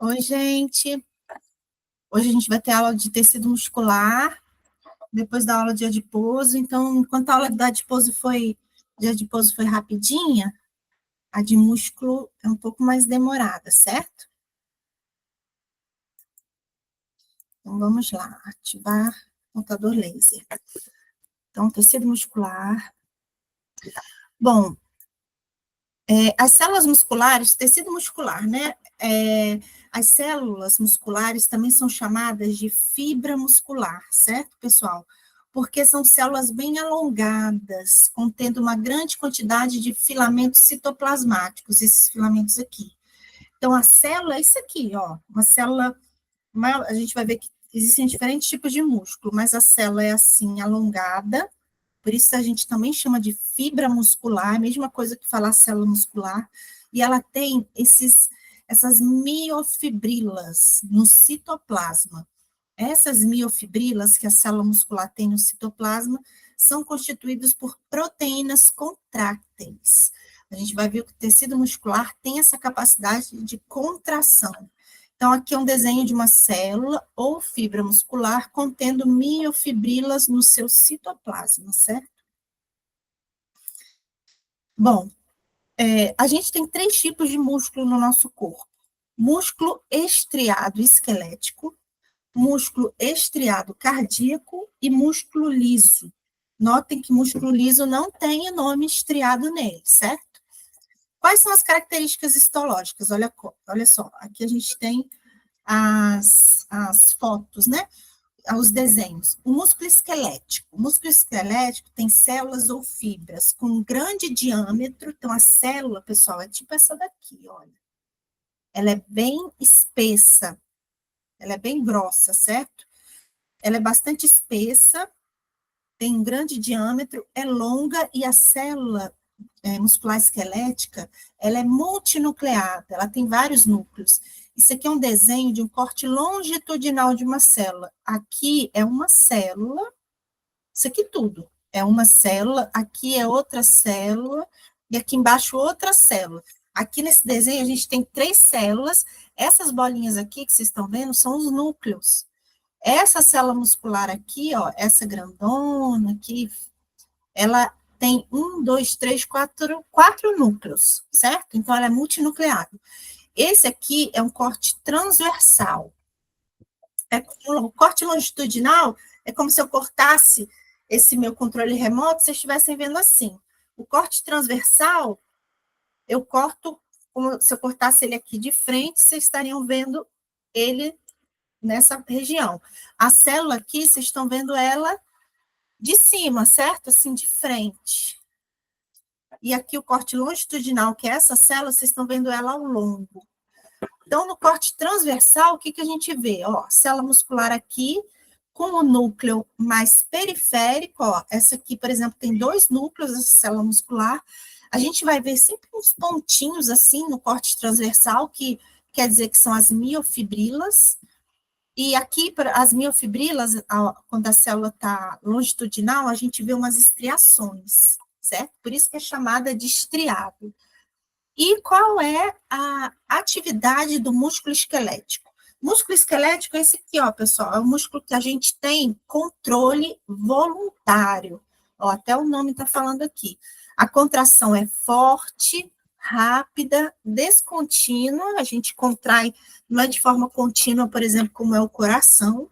Oi, gente. Hoje a gente vai ter aula de tecido muscular, depois da aula de adiposo. Então, enquanto a aula de adiposo foi rapidinha, a de músculo é um pouco mais demorada, certo? Então, vamos lá, ativar o computador laser. Então, tecido muscular. Bom, as células musculares, tecido muscular, né? As células musculares também são chamadas de fibra muscular, certo, pessoal? Porque são células bem alongadas, contendo uma grande quantidade de filamentos citoplasmáticos, esses filamentos aqui. Então, a célula é isso aqui, ó. Uma célula, a gente vai ver que existem diferentes tipos de músculo, mas a célula é assim, alongada, por isso a gente também chama de fibra muscular, a mesma coisa que falar célula muscular, e ela tem essas miofibrilas no citoplasma. Essas miofibrilas que a célula muscular tem no citoplasma são constituídas por proteínas contráteis. A gente vai ver que o tecido muscular tem essa capacidade de contração. Então, aqui é um desenho de uma célula ou fibra muscular contendo miofibrilas no seu citoplasma, certo? Bom, a gente tem três tipos de músculo no nosso corpo: músculo estriado esquelético, músculo estriado cardíaco e músculo liso. Notem que músculo liso não tem o nome estriado nele, certo? Quais são as características histológicas? Olha só, aqui a gente tem as fotos, né? Os desenhos. O músculo esquelético. O músculo esquelético tem células ou fibras com grande diâmetro. Então, a célula, pessoal, é tipo essa daqui, olha. Ela é bem espessa, ela é bem grossa, certo? Ela é bastante espessa, tem um grande diâmetro, é longa e a célula muscular esquelética, ela é multinucleada, ela tem vários núcleos. Isso aqui é um desenho de um corte longitudinal de uma célula. Aqui é uma célula, isso aqui tudo. É uma célula, aqui é outra célula, e aqui embaixo outra célula. Aqui nesse desenho a gente tem três células, essas bolinhas aqui que vocês estão vendo são os núcleos. Essa célula muscular aqui, ó, essa grandona aqui, ela tem quatro núcleos, certo? Então, ela é multinucleada. Esse aqui é um corte transversal. O corte longitudinal é como se eu cortasse esse meu controle remoto, vocês estivessem vendo assim. O corte transversal, eu corto, como se eu cortasse ele aqui de frente, vocês estariam vendo ele nessa região. A célula aqui, vocês estão vendo ela de cima, certo? Assim, de frente. E aqui o corte longitudinal, que é essa célula, vocês estão vendo ela ao longo. Então, no corte transversal, o que a gente vê? Ó, célula muscular aqui, com o núcleo mais periférico, ó, essa aqui, por exemplo, tem dois núcleos, essa célula muscular. A gente vai ver sempre uns pontinhos assim no corte transversal, que quer dizer que são as miofibrilas. E aqui, as miofibrilas, quando a célula está longitudinal, a gente vê umas estriações, certo? Por isso que é chamada de estriado. E qual é a atividade do músculo esquelético? Músculo esquelético é esse aqui, ó, pessoal, é o músculo que a gente tem controle voluntário. Ó, até o nome está falando aqui. A contração é forte, rápida, descontínua, a gente contrai, não é de forma contínua, por exemplo, como é o coração,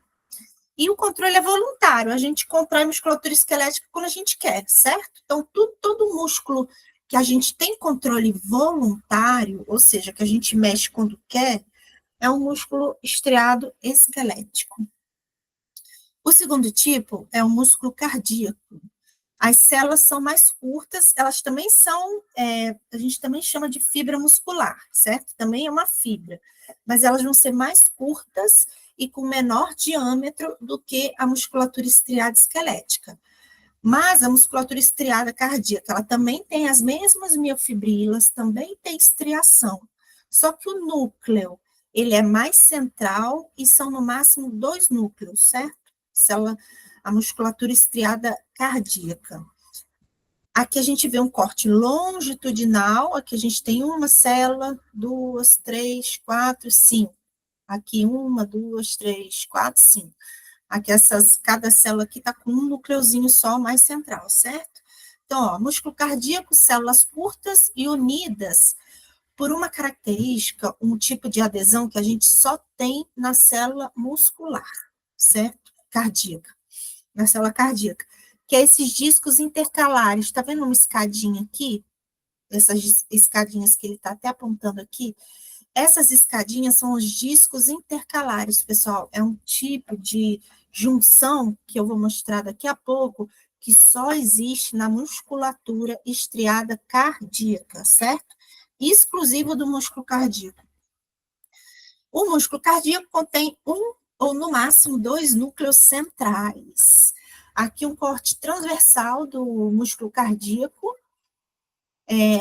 e o controle é voluntário, a gente contrai musculatura esquelética quando a gente quer, certo? Então, todo músculo que a gente tem controle voluntário, ou seja, que a gente mexe quando quer, é um músculo estriado esquelético. O segundo tipo é o músculo cardíaco. As células são mais curtas, elas também são, a gente também chama de fibra muscular, certo? Também é uma fibra, mas elas vão ser mais curtas e com menor diâmetro do que a musculatura estriada esquelética. Mas a musculatura estriada cardíaca, ela também tem as mesmas miofibrilas, também tem estriação. Só que o núcleo, ele é mais central e são no máximo dois núcleos, certo? A musculatura estriada cardíaca. Aqui a gente vê um corte longitudinal, aqui a gente tem uma célula, duas, três, quatro, cinco. Aqui, 1, 2, 3, 4, 5. Aqui, cada célula aqui está com um núcleozinho só, mais central, certo? Então, ó, músculo cardíaco, células curtas e unidas por uma característica, um tipo de adesão que a gente só tem na célula muscular, certo? Cardíaca, na célula cardíaca, que é esses discos intercalares. Tá vendo uma escadinha aqui? Essas escadinhas que ele está até apontando aqui, essas escadinhas são os discos intercalares, pessoal. É um tipo de junção que eu vou mostrar daqui a pouco, que só existe na musculatura estriada cardíaca, certo? Exclusivo do músculo cardíaco. O músculo cardíaco contém um ou, no máximo, 2 núcleos centrais. Aqui um corte transversal do músculo cardíaco.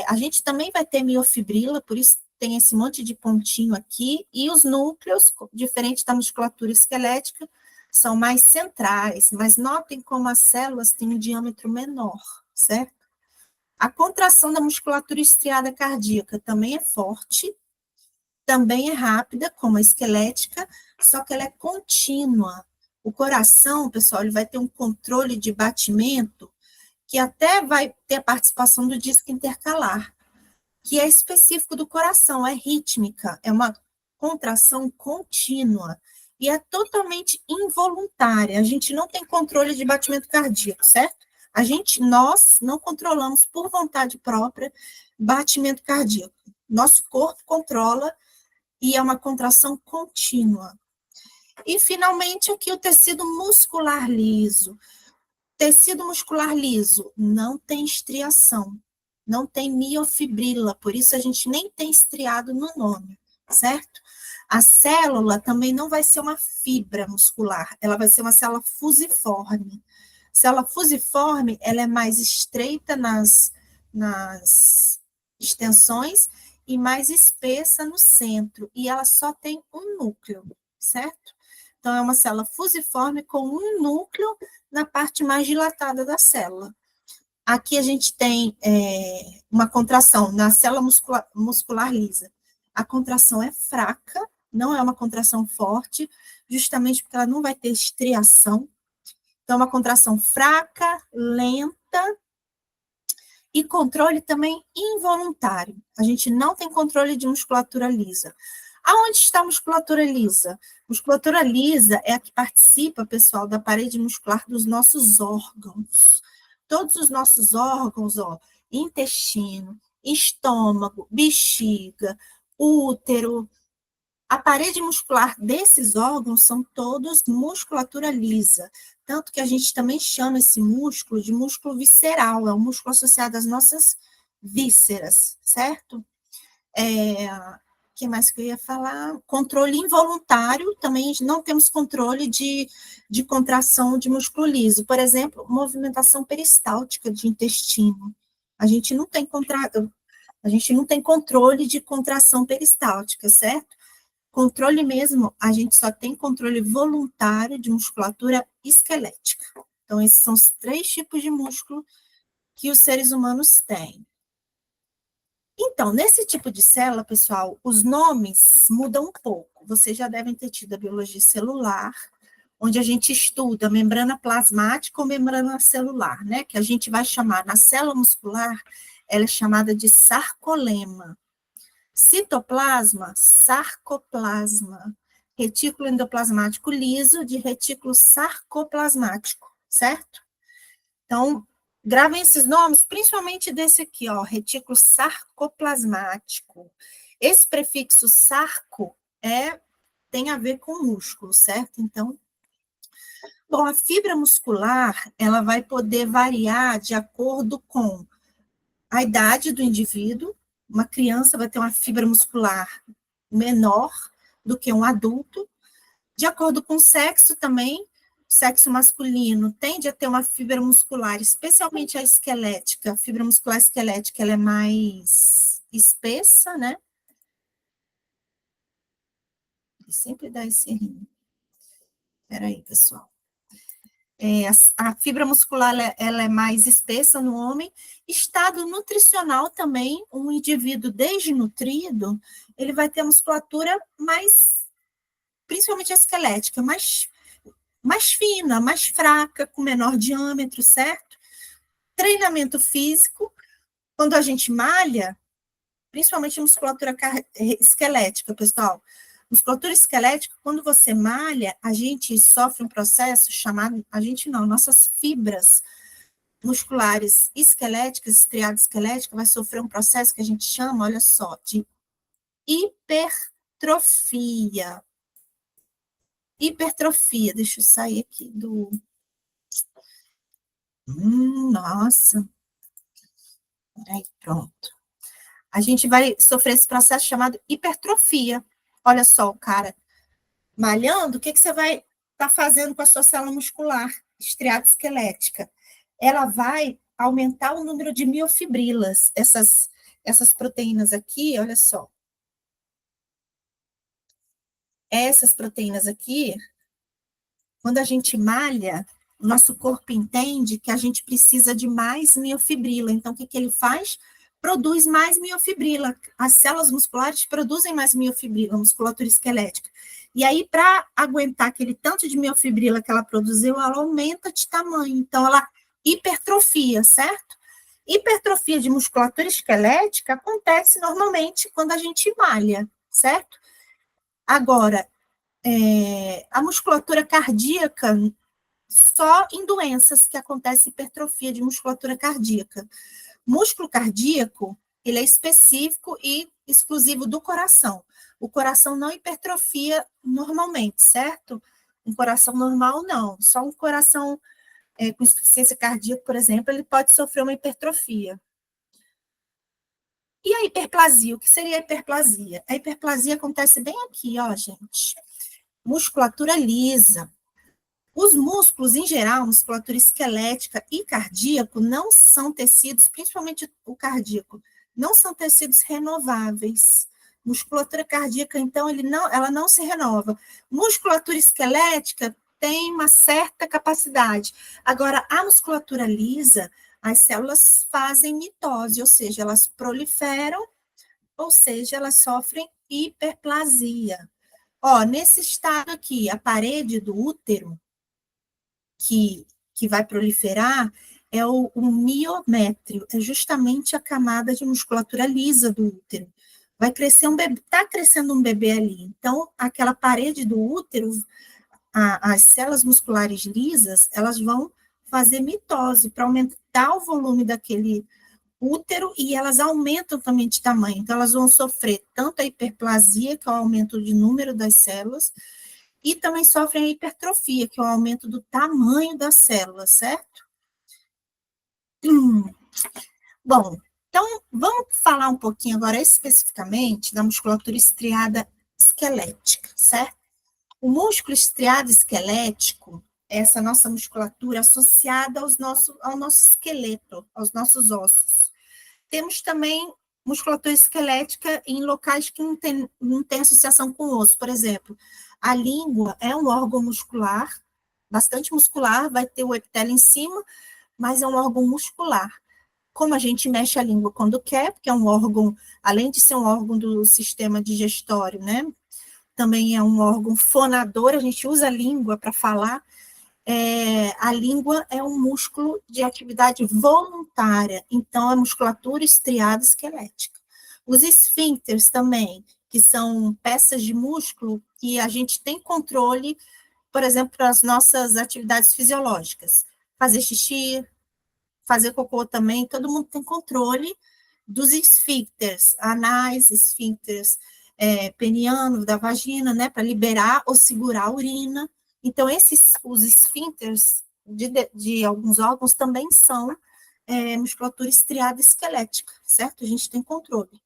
A gente também vai ter miofibrila, por isso tem esse monte de pontinho aqui, e os núcleos, diferente da musculatura esquelética, são mais centrais, mas notem como as células têm um diâmetro menor, certo? A contração da musculatura estriada cardíaca também é forte, também é rápida, como a esquelética, só que ela é contínua. O coração, pessoal, ele vai ter um controle de batimento que até vai ter a participação do disco intercalar, que é específico do coração, é rítmica, é uma contração contínua e é totalmente involuntária. A gente não tem controle de batimento cardíaco, certo? Nós não controlamos por vontade própria batimento cardíaco. Nosso corpo controla e é uma contração contínua. E, finalmente, aqui o tecido muscular liso. Tecido muscular liso não tem estriação, não tem miofibrila, por isso a gente nem tem estriado no nome, certo? A célula também não vai ser uma fibra muscular, ela vai ser uma célula fusiforme. Célula fusiforme, ela é mais estreita nas extensões e mais espessa no centro, e ela só tem um núcleo, certo? Então, é uma célula fusiforme com um núcleo na parte mais dilatada da célula. Aqui a gente tem uma contração na célula muscular lisa. A contração é fraca, não é uma contração forte, justamente porque ela não vai ter estriação. Então, é uma contração fraca, lenta, e controle também involuntário. A gente não tem controle de musculatura lisa. Aonde está a musculatura lisa? Musculatura lisa é a que participa, pessoal, da parede muscular dos nossos órgãos. Todos os nossos órgãos, ó, intestino, estômago, bexiga, útero, a parede muscular desses órgãos são todos musculatura lisa, tanto que a gente também chama esse músculo de músculo visceral, é um músculo associado às nossas vísceras, certo? O que mais que eu ia falar? Controle involuntário, também não temos controle de contração de músculo liso. Por exemplo, movimentação peristáltica de intestino. A gente não tem controle de contração peristáltica, certo? Controle mesmo, a gente só tem controle voluntário de musculatura esquelética. Então, esses são os 3 tipos de músculo que os seres humanos têm. Então, nesse tipo de célula, pessoal, os nomes mudam um pouco. Vocês já devem ter tido a biologia celular, onde a gente estuda membrana plasmática ou membrana celular, né? Que a gente vai chamar, na célula muscular, ela é chamada de sarcolema. Citoplasma, sarcoplasma. Retículo endoplasmático liso de retículo sarcoplasmático, certo? Então, gravem esses nomes, principalmente desse aqui, ó, retículo sarcoplasmático. Esse prefixo sarco tem a ver com músculo, certo? Então, bom, a fibra muscular, ela vai poder variar de acordo com a idade do indivíduo. Uma criança vai ter uma fibra muscular menor do que um adulto. De acordo com o sexo também, sexo masculino tende a ter uma fibra muscular, especialmente a esquelética, a fibra muscular esquelética, ela é mais espessa, né? E sempre dá esse rim. Espera aí, pessoal. A fibra muscular ela é mais espessa no homem. Estado nutricional também, um indivíduo desnutrido, ele vai ter a musculatura mais principalmente a esquelética, mais fina, mais fraca, com menor diâmetro, certo? Treinamento físico, quando a gente malha, principalmente musculatura esquelética, pessoal. Musculatura esquelética, quando você malha, a gente sofre um processo chamado, a gente não, nossas fibras musculares esqueléticas, estriada esquelética, vai sofrer um processo que a gente chama, olha só, de hipertrofia. Hipertrofia, deixa eu sair aqui do... nossa. Peraí, pronto. A gente vai sofrer esse processo chamado hipertrofia. Olha só, o cara malhando, o que você vai estar fazendo com a sua célula muscular estriada esquelética? Ela vai aumentar o número de miofibrilas. Essas proteínas aqui, olha só. Essas proteínas aqui, quando a gente malha, o nosso corpo entende que a gente precisa de mais miofibrila. Então, o que ele faz? Produz mais miofibrila. As células musculares produzem mais miofibrila, musculatura esquelética. E aí, para aguentar aquele tanto de miofibrila que ela produziu, ela aumenta de tamanho. Então, ela hipertrofia, certo? Hipertrofia de musculatura esquelética acontece normalmente quando a gente malha, certo? Agora, a musculatura cardíaca, só em doenças que acontece hipertrofia de musculatura cardíaca. Músculo cardíaco, ele é específico e exclusivo do coração. O coração não hipertrofia normalmente, certo? Um coração normal, não. Só um coração com insuficiência cardíaca, por exemplo, ele pode sofrer uma hipertrofia. E a hiperplasia? O que seria a hiperplasia? A hiperplasia acontece bem aqui, ó, gente. Musculatura lisa. Os músculos, em geral, musculatura esquelética e cardíaco, não são tecidos, principalmente o cardíaco, não são tecidos renováveis. Musculatura cardíaca, então, ela não se renova. Musculatura esquelética tem uma certa capacidade. Agora, a musculatura lisa, as células fazem mitose, ou seja, elas proliferam, ou seja, elas sofrem hiperplasia. Ó, nesse estado aqui, a parede do útero, que vai proliferar, é o miométrio, é justamente a camada de musculatura lisa do útero. Vai crescer um bebê, está crescendo um bebê ali. Então, aquela parede do útero, as células musculares lisas, elas vão fazer mitose para aumentar o volume daquele útero e elas aumentam também de tamanho. Então, elas vão sofrer tanto a hiperplasia, que é o aumento de número das células, e também sofrem a hipertrofia, que é o aumento do tamanho das células, certo? Bom, então vamos falar um pouquinho agora especificamente da musculatura estriada esquelética, certo? O músculo estriado esquelético é essa nossa musculatura associada ao nosso esqueleto, aos nossos ossos. Temos também musculatura esquelética em locais que não tem associação com o osso. Por exemplo, a língua é um órgão muscular, bastante muscular, vai ter o epitélio em cima, mas é um órgão muscular. Como a gente mexe a língua quando quer, porque é um órgão, além de ser um órgão do sistema digestório, né? Também é um órgão fonador, a gente usa a língua para falar. A língua é um músculo de atividade voluntária, então é musculatura estriada esquelética. Os esfíncteres também, que são peças de músculo que a gente tem controle, por exemplo, para as nossas atividades fisiológicas. Fazer xixi, fazer cocô também, todo mundo tem controle dos esfíncteres, anais, esfíncteres peniano, da vagina, né, para liberar ou segurar a urina. Então, os esfíncteres de alguns órgãos também são musculatura estriada esquelética, certo? A gente tem controle.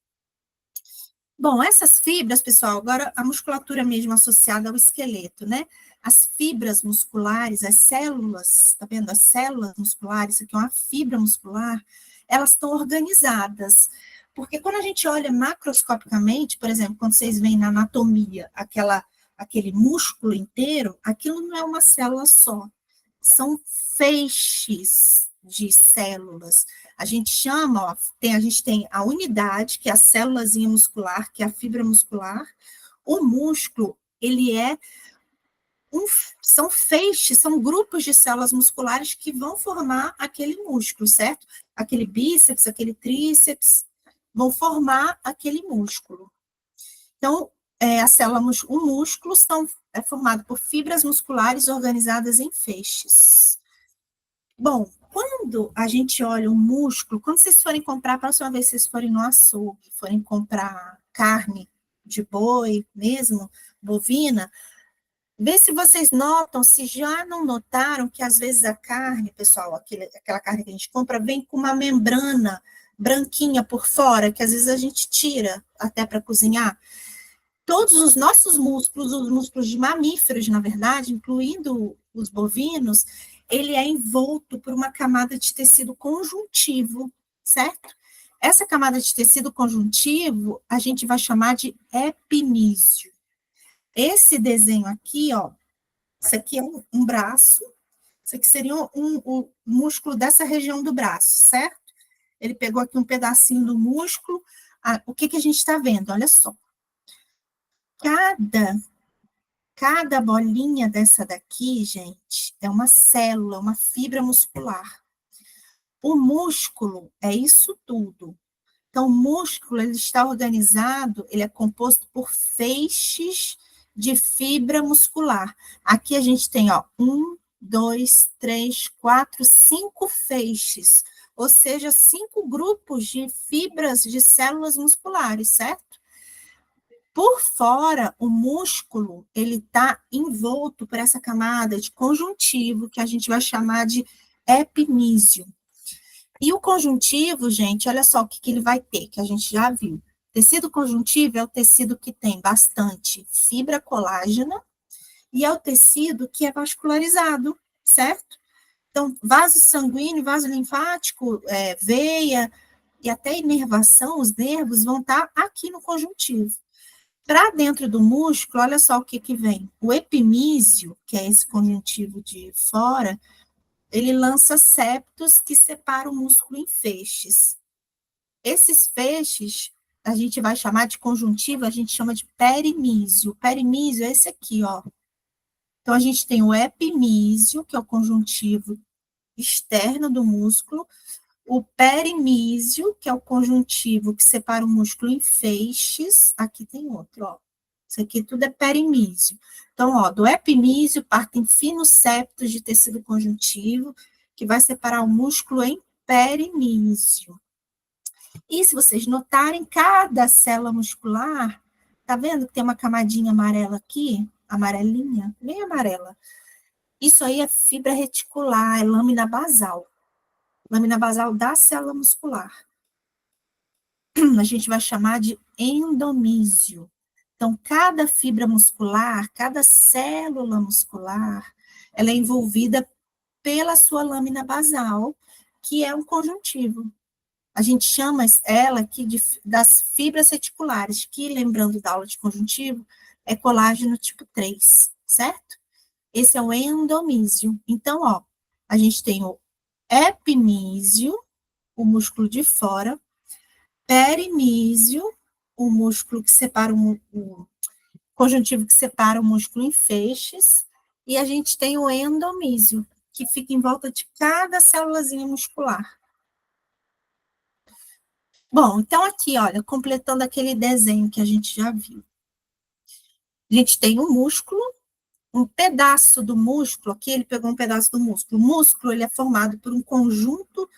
Bom, essas fibras, pessoal, agora a musculatura mesmo associada ao esqueleto, né? As fibras musculares, as células, tá vendo? As células musculares, isso aqui é uma fibra muscular, elas estão organizadas. Porque quando a gente olha macroscopicamente, por exemplo, quando vocês veem na anatomia aquele músculo inteiro, aquilo não é uma célula só, são feixes de células. A gente chama, ó, a gente tem a unidade, que é a célulazinha muscular, que é a fibra muscular, o músculo ele são feixes, são grupos de células musculares que vão formar aquele músculo, certo? Aquele bíceps, aquele tríceps, vão formar aquele músculo. Então, o músculo é formado por fibras musculares organizadas em feixes. Bom, quando a gente olha o músculo, quando vocês forem comprar, a próxima vez que vocês forem no açougue, forem comprar carne de boi mesmo, bovina, vê se vocês notam, se já não notaram que às vezes a carne, pessoal, aquela carne que a gente compra, vem com uma membrana branquinha por fora, que às vezes a gente tira até para cozinhar. Todos os nossos músculos, os músculos de mamíferos, na verdade, incluindo os bovinos, ele é envolto por uma camada de tecido conjuntivo, certo? Essa camada de tecido conjuntivo, a gente vai chamar de epimísio. Esse desenho aqui, ó, isso aqui é um braço, isso aqui seria um músculo dessa região do braço, certo? Ele pegou aqui um pedacinho do músculo. O que a gente está vendo? Olha só. Cada bolinha dessa daqui, gente, é uma célula, uma fibra muscular. O músculo é isso tudo. Então, o músculo, ele está organizado, ele é composto por feixes de fibra muscular. Aqui a gente tem, ó, 1, 2, 3, 4, 5 feixes, ou seja, 5 grupos de fibras de células musculares, certo? Por fora, o músculo, ele está envolto por essa camada de conjuntivo, que a gente vai chamar de epimísio. E o conjuntivo, gente, olha só o que ele vai ter, que a gente já viu. Tecido conjuntivo é o tecido que tem bastante fibra colágena e é o tecido que é vascularizado, certo? Então, vaso sanguíneo, vaso linfático, veia e até inervação, os nervos vão estar aqui no conjuntivo. Para dentro do músculo, olha só o que vem. O epimísio, que é esse conjuntivo de fora, ele lança septos que separam o músculo em feixes. Esses feixes, a gente vai chamar de conjuntivo, a gente chama de perimísio. O perimísio é esse aqui, ó. Então, a gente tem o epimísio, que é o conjuntivo externo do músculo, o perimísio, que é o conjuntivo que separa o músculo em feixes. Aqui tem outro, ó. Isso aqui tudo é perimísio. Então, ó, do epimísio partem finos septos de tecido conjuntivo, que vai separar o músculo em perimísio. E se vocês notarem, cada célula muscular, tá vendo que tem uma camadinha amarela aqui? Amarelinha, bem amarela. Isso aí é fibra reticular, é lâmina basal. Lâmina basal da célula muscular. A gente vai chamar de endomísio. Então, cada fibra muscular, cada célula muscular, ela é envolvida pela sua lâmina basal, que é um conjuntivo. A gente chama ela aqui das fibras reticulares, que, lembrando da aula de conjuntivo, é colágeno tipo 3, certo? Esse é o endomísio. Então, ó, a gente tem o epimísio, o músculo de fora, perimísio, o músculo que separa o conjuntivo que separa o músculo em feixes, e a gente tem o endomísio, que fica em volta de cada célulazinha muscular. Bom, então aqui, olha, completando aquele desenho que a gente já viu. A gente tem um músculo, um pedaço do músculo, aqui ele pegou um pedaço do músculo. O músculo, ele é formado por um conjunto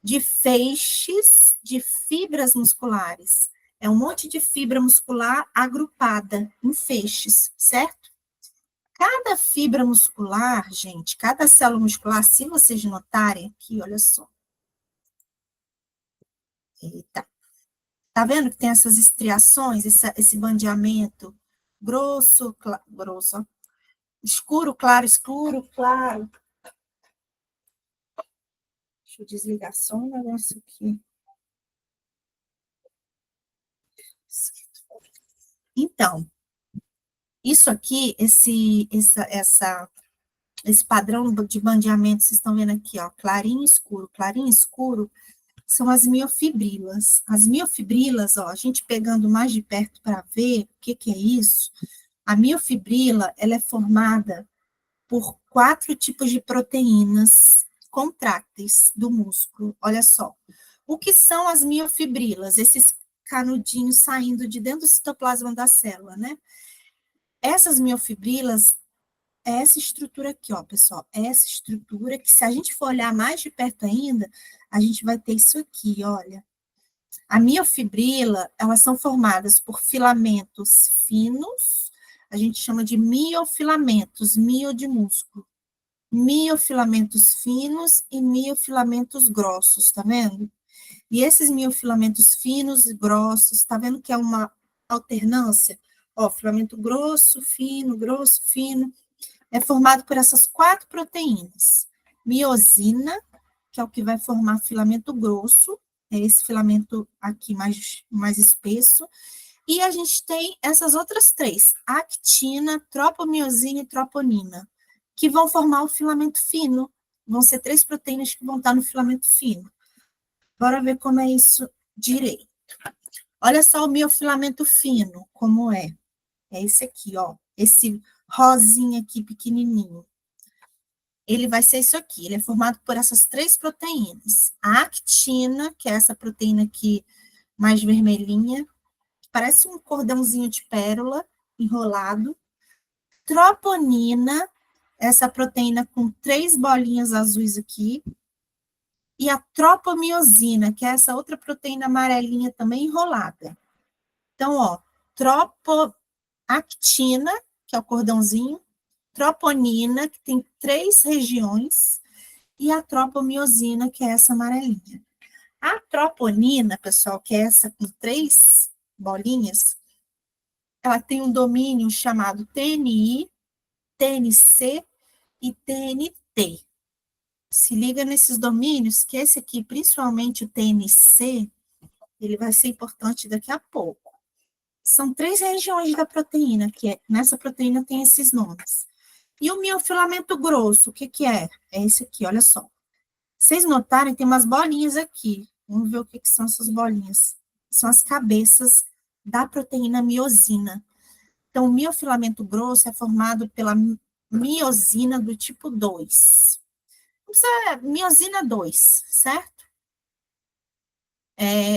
de feixes de fibras musculares. É um monte de fibra muscular agrupada em feixes, certo? Cada fibra muscular, gente, cada célula muscular, se vocês notarem aqui, olha só. Eita. Tá vendo que tem essas estriações, esse bandeamento grosso, grosso, ó. Escuro, claro, escuro, claro. Deixa eu desligar só um negócio aqui. Então, isso aqui, esse padrão de bandeamento, vocês estão vendo aqui, ó, clarinho escuro, são as miofibrilas. As miofibrilas, ó, a gente pegando mais de perto para ver o que é isso, A miofibrila, ela é formada por 4 tipos de proteínas contráteis do músculo. Olha só. O que são as miofibrilas? Esses canudinhos saindo de dentro do citoplasma da célula, né? Essas miofibrilas é essa estrutura aqui, ó, pessoal. É essa estrutura que, se a gente for olhar mais de perto ainda, a gente vai ter isso aqui, olha. A miofibrila, elas são formadas por filamentos finos, a gente chama de miofilamentos, mio de músculo. Miofilamentos finos e miofilamentos grossos, tá vendo? E esses miofilamentos finos e grossos, tá vendo que é uma alternância? Ó, filamento grosso, fino, é formado por essas 4 proteínas. Miosina, que é o que vai formar filamento grosso, é esse filamento aqui mais espesso, e a gente tem essas outras 3, actina, tropomiosina e troponina, que vão formar o filamento fino. Vão ser 3 proteínas que vão estar no filamento fino. Bora ver como é isso direito. Olha só o miofilamento fino, como é. É esse aqui, ó. Esse rosinha aqui pequenininho. Ele vai ser isso aqui. Ele é formado por essas 3 proteínas. A actina, que é essa proteína aqui mais vermelhinha, parece um cordãozinho de pérola enrolado. Troponina, essa proteína com 3 bolinhas azuis aqui. E a tropomiosina, que é essa outra proteína amarelinha também enrolada. Então, ó, tropoactina, que é o cordãozinho, troponina, que tem 3 regiões, e a tropomiosina, que é essa amarelinha. A troponina, pessoal, que é essa com 3 bolinhas, ela tem um domínio chamado TNI, TNC e TNT. Se liga nesses domínios, que esse aqui, principalmente o TNC, ele vai ser importante daqui a pouco. São 3 regiões da proteína, que nessa proteína tem esses nomes. E o miofilamento grosso, o que que é? É esse aqui, olha só. Vocês notarem, tem umas bolinhas aqui. Vamos ver o que que são essas bolinhas. São as cabeças da proteína miosina. Então, o miofilamento grosso é formado pela miosina do tipo 2. Isso é miosina 2, certo?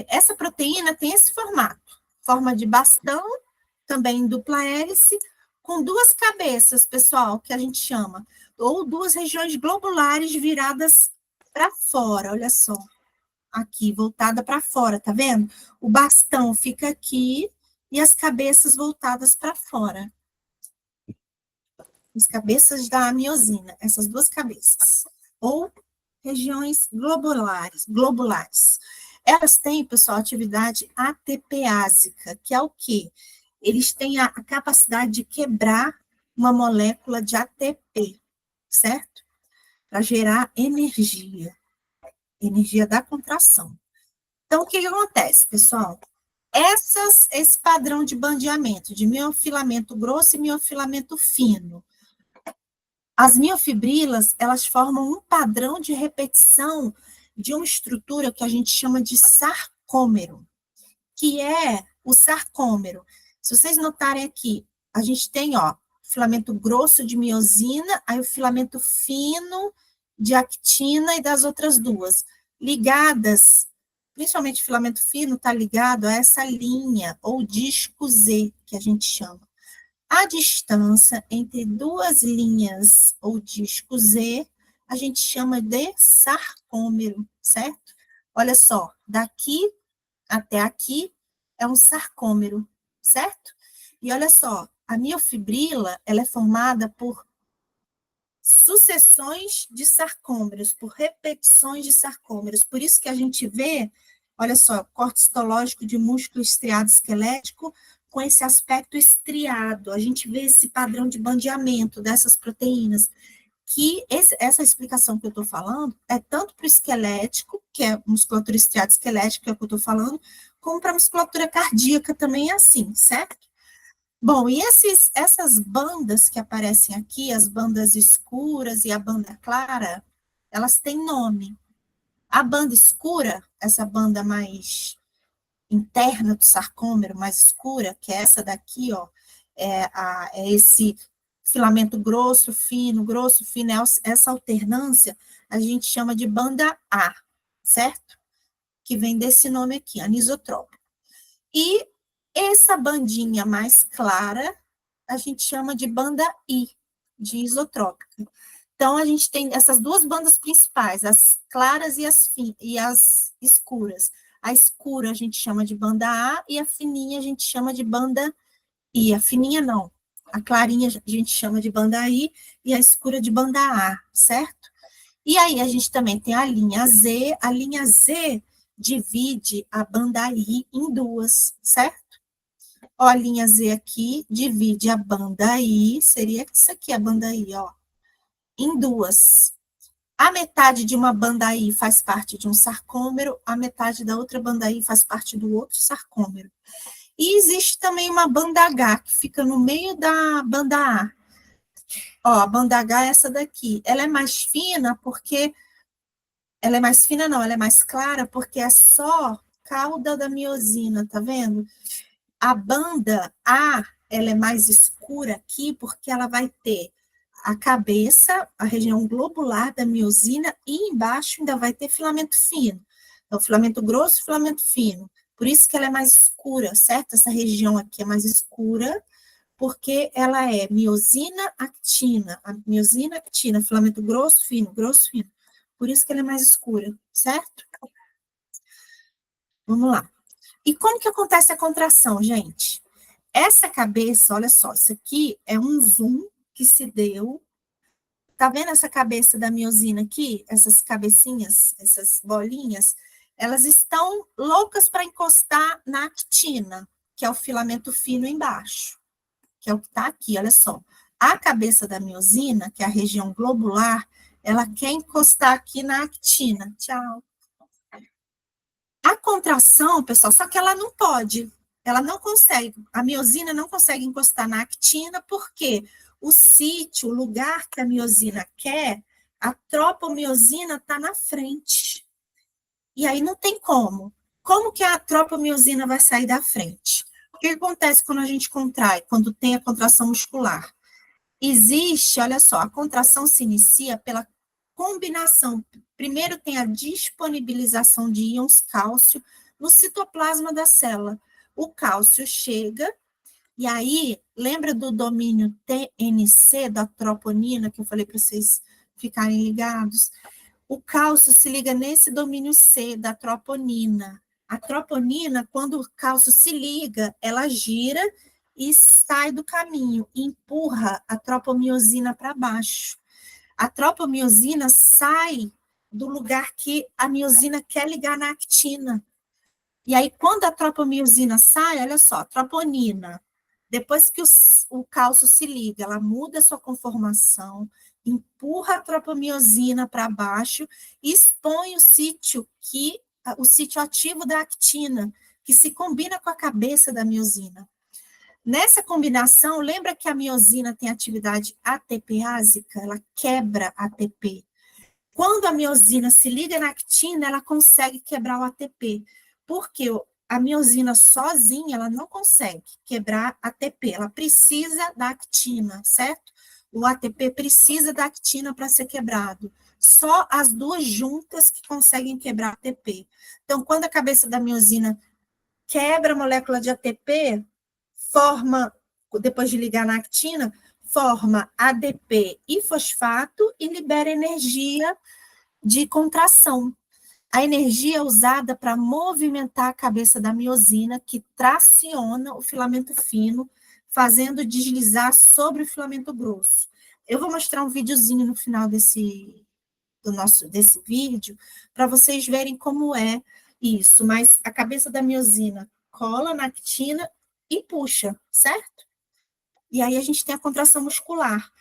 Essa proteína tem esse formato. Forma de bastão, também dupla hélice, com 2 cabeças, pessoal, que a gente chama, ou 2 regiões globulares viradas para fora, olha só. Aqui, voltada para fora, tá vendo? O bastão fica aqui e as cabeças voltadas para fora. As cabeças da miosina, essas 2 cabeças. Ou regiões globulares. Elas têm, pessoal, atividade ATPásica, que é o quê? Eles têm a capacidade de quebrar uma molécula de ATP, certo? Para gerar energia da contração. Então, o que acontece, pessoal? Esse padrão de bandeamento, de miofilamento grosso e miofilamento fino, as miofibrilas, elas formam um padrão de repetição de uma estrutura que a gente chama de sarcômero, que é o sarcômero. Se vocês notarem aqui, a gente tem, ó, filamento grosso de miosina, aí o filamento fino de actina e das outras 2, ligadas, principalmente o filamento fino está ligado a essa linha, ou disco Z, que a gente chama. A distância entre 2 linhas ou disco Z, a gente chama de sarcômero, certo? Olha só, daqui até aqui é um sarcômero, certo? E olha só, a miofibrila, ela é formada por sucessões de sarcômeros, por repetições de sarcômeros. Por isso que a gente vê, olha só, corte histológico de músculo estriado esquelético com esse aspecto estriado. A gente vê esse padrão de bandeamento dessas proteínas, que essa explicação que eu estou falando é tanto para o esquelético, que é musculatura estriada esquelética, que é o que eu estou falando, como para a musculatura cardíaca também é assim, certo? Bom, e essas bandas que aparecem aqui, as bandas escuras e a banda clara, elas têm nome. A banda escura, essa banda mais interna do sarcômero, mais escura, que é essa daqui, ó, é esse filamento grosso, fino, essa alternância a gente chama de banda A, certo? Que vem desse nome aqui, anisotrópico. E essa bandinha mais clara, a gente chama de banda I, de isotrópica. Então, a gente tem essas duas bandas principais, as claras e as escuras. A escura a gente chama de banda A e a fininha a gente chama de banda I. A fininha não. A clarinha a gente chama de banda I e a escura de banda A, certo? E aí a gente também tem a linha Z. A linha Z divide a banda I em duas, certo? Ó, a linha Z aqui divide a banda I, seria isso aqui, a banda I, ó, em duas. A metade de uma banda I faz parte de um sarcômero, a metade da outra banda I faz parte do outro sarcômero. E existe também uma banda H, que fica no meio da banda A. Ó, a banda H é essa daqui. Ela é mais fina porque... Ela é mais fina, não, ela é mais clara porque é só cauda da miosina, tá vendo? A banda A, ela é mais escura aqui porque ela vai ter a cabeça, a região globular da miosina e embaixo ainda vai ter filamento fino. Então, filamento grosso, filamento fino. Por isso que ela é mais escura, certo? Essa região aqui é mais escura porque ela é miosina actina. A miosina actina, filamento grosso, fino, grosso, fino. Por isso que ela é mais escura, certo? Vamos lá. E como que acontece a contração, gente? Essa cabeça, olha só, isso aqui é um zoom que se deu. Tá vendo essa cabeça da miosina aqui? Essas cabecinhas, essas bolinhas, elas estão loucas para encostar na actina, que é o filamento fino embaixo, que é o que está aqui, olha só. A cabeça da miosina, que é a região globular, ela quer encostar aqui na actina. Tchau. A contração, pessoal, só que ela não pode, ela não consegue, a miosina não consegue encostar na actina, porque o sítio, o lugar que a miosina quer, a tropomiosina está na frente. E aí não tem como. Como que a tropomiosina vai sair da frente? O que acontece quando a gente contrai, quando tem a contração muscular? Existe, olha só, a contração se inicia pela combinação. Primeiro tem a disponibilização de íons cálcio no citoplasma da célula. O cálcio chega, e aí, lembra do domínio TNC, da troponina, que eu falei para vocês ficarem ligados? O cálcio se liga nesse domínio C, da troponina. A troponina, quando o cálcio se liga, ela gira e sai do caminho, empurra a tropomiosina para baixo. A tropomiosina sai do lugar que a miosina quer ligar na actina. E aí, quando a tropomiosina sai, olha só, troponina, depois que o cálcio se liga, ela muda a sua conformação, empurra a tropomiosina para baixo e expõe o sítio ativo da actina, que se combina com a cabeça da miosina. Nessa combinação, lembra que a miosina tem atividade ATPásica? Ela quebra ATP. Quando a miosina se liga na actina, ela consegue quebrar o ATP. Porque a miosina sozinha, ela não consegue quebrar ATP. Ela precisa da actina, certo? O ATP precisa da actina para ser quebrado. Só as duas juntas que conseguem quebrar ATP. Então, quando a cabeça da miosina quebra a molécula de ATP, forma, depois de ligar na actina, forma ADP e fosfato e libera energia de contração. A energia é usada para movimentar a cabeça da miosina, que traciona o filamento fino, fazendo deslizar sobre o filamento grosso. Eu vou mostrar um videozinho no final desse vídeo, para vocês verem como é isso, mas a cabeça da miosina cola na actina e puxa, certo? E aí a gente tem a contração muscular.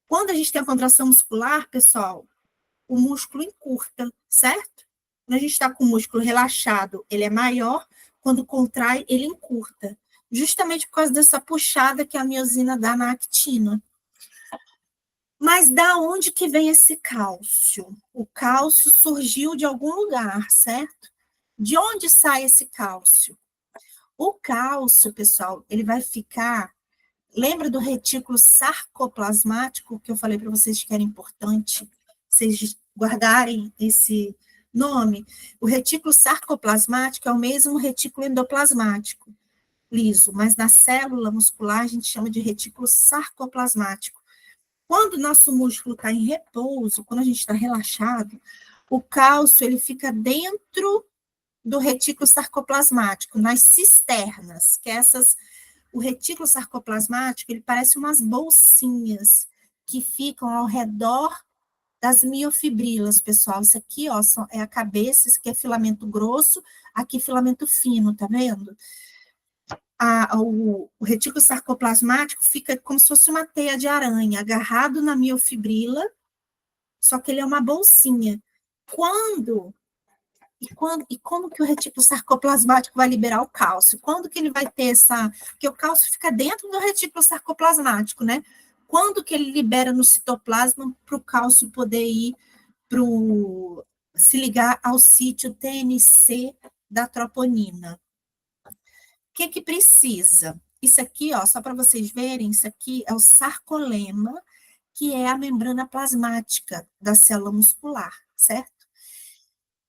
Quando a gente tem a contração muscular, pessoal, o músculo encurta, certo? Quando a gente está com o músculo relaxado, ele é maior, quando contrai, ele encurta. Justamente por causa dessa puxada que a miosina dá na actina. Mas da onde que vem esse cálcio? O cálcio surgiu de algum lugar, certo? De onde sai esse cálcio? O cálcio, pessoal, ele vai ficar Lembra do retículo sarcoplasmático, que eu falei para vocês que era importante vocês guardarem esse nome? O retículo sarcoplasmático é o mesmo retículo endoplasmático, liso, mas na célula muscular a gente chama de retículo sarcoplasmático. Quando o nosso músculo está em repouso, quando a gente está relaxado, o cálcio ele fica dentro do retículo sarcoplasmático, nas cisternas, que é o retículo sarcoplasmático, ele parece umas bolsinhas que ficam ao redor das miofibrilas, pessoal. Isso aqui, ó, é a cabeça, isso aqui é filamento grosso, aqui filamento fino, tá vendo? O retículo sarcoplasmático fica como se fosse uma teia de aranha, agarrado na miofibrila, só que ele é uma bolsinha. E como que o retículo sarcoplasmático vai liberar o cálcio? Quando que ele vai ter essa... Porque o cálcio fica dentro do retículo sarcoplasmático, né? Quando que ele libera no citoplasma para o cálcio poder ir se ligar ao sítio TNC da troponina? O que que precisa? Isso aqui, ó, só para vocês verem, isso aqui é o sarcolema, que é a membrana plasmática da célula muscular, certo?